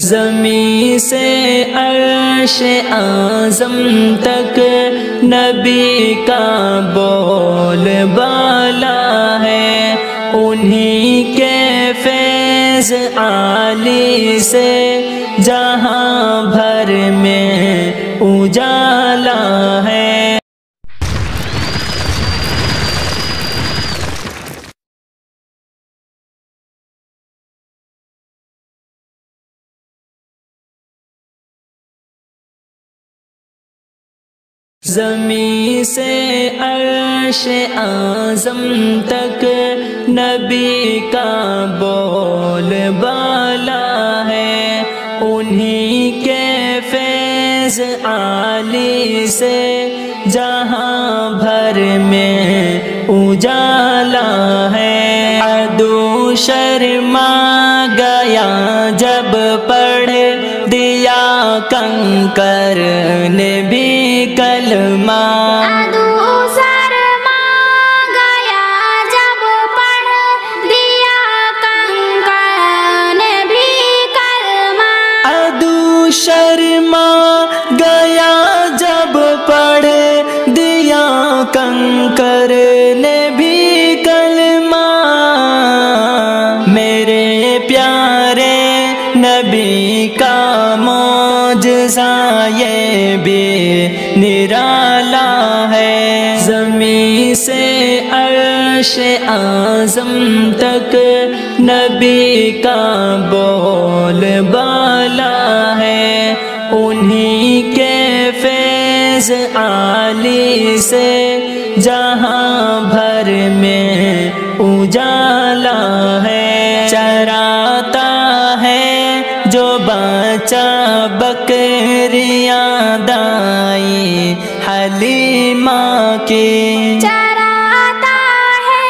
زمین سے عرش اعظم تک نبی کا بول بالا ہے، انہی کے فیض عالی سے جہاں بھر میں اجالا ہے۔ زمین سے عرش اعظم تک نبی کا بول بالا ہے، انہی کے فیض عالی سے جہاں بھر میں اجالا ہے۔ عدو شرما گیا جب پڑھ دیا کنکر نے بھی کلمہ، عدو شرما گیا جب پڑھ دیا کنکر نے بھی کلمہ، عدو شرما گیا جب پڑھ دیا کنکر نے بھی کلمہ، میرے پیارے نبی کا معجزہ یہ بھی نرالا ہے۔ زمین سے عرش اعظم تک نبی کا بول بالا ہے، انہی کے فیض عالی سے جہاں بھر میں اجالا ہے۔ چراتا ہے جو بچہ بکریاں دائی حلیمہ کی، چراتا ہے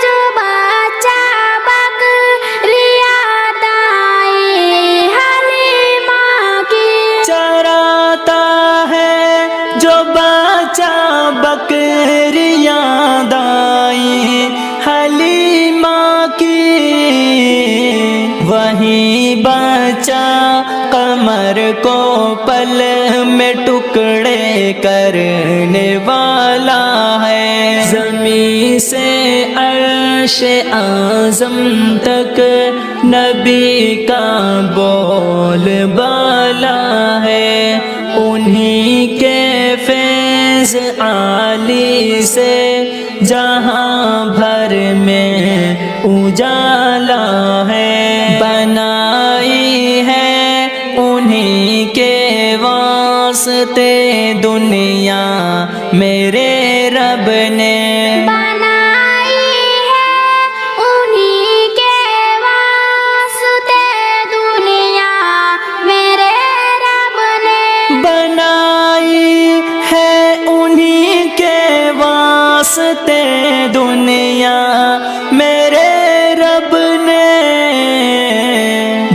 جو بچہ بکریاں دائی حلیمہ کی، چراتا ہے جو بچہ بکریاں دائی حلیمہ کی، وہی بچہ قمر کو پل میں ٹکڑے کرنے والا ہے۔ زمین سے عرش اعظم تک نبی کا بول بالا ہے، انہی کے فیض عالی سے جہاں بھر میں اجالا ہے۔ بنائی ہے انہی کے واسطے دنیا میرے رب نے، بنائی ہے انہی کے واسطے دنیا میرے رب نے، بنائی ہے انہی کے واسطے دنیا میرے رب نے،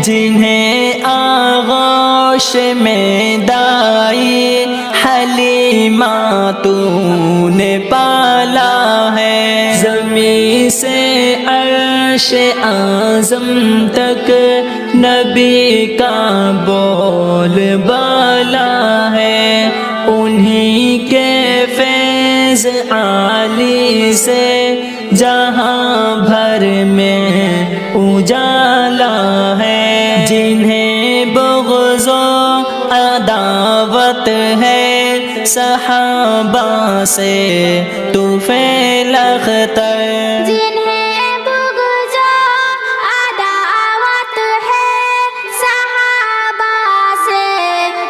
جنہیں آغوش میں دائی حلیمہ تو نے پالا ہے۔ زمین سے عرش اعظم تک نبی کا بول بالا ہے، انہی کے فیض عالی سے جہاں بھر میں اجالا ہے۔ جنہیں بغض و عداوت ہے صحابہ سے طفیل اختر، جنہیں بغض و عداوت ہے صحابہ سے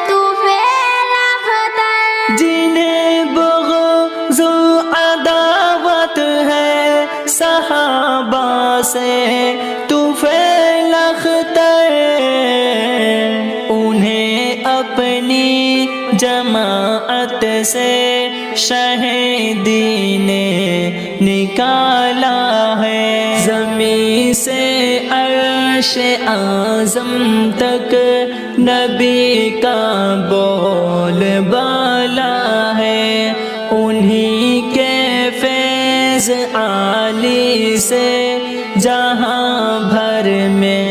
طفیل اختر، جنہیں بغض و عداوت ہے صحابہ سے طفیل اختر، انہیں اپنی جماعت سے شہیدی نے نکالا ہے۔ زمین سے عرش اعظم تک نبی کا بول بالا ہے، انہی کے فیض عالی سے جہاں بھر میں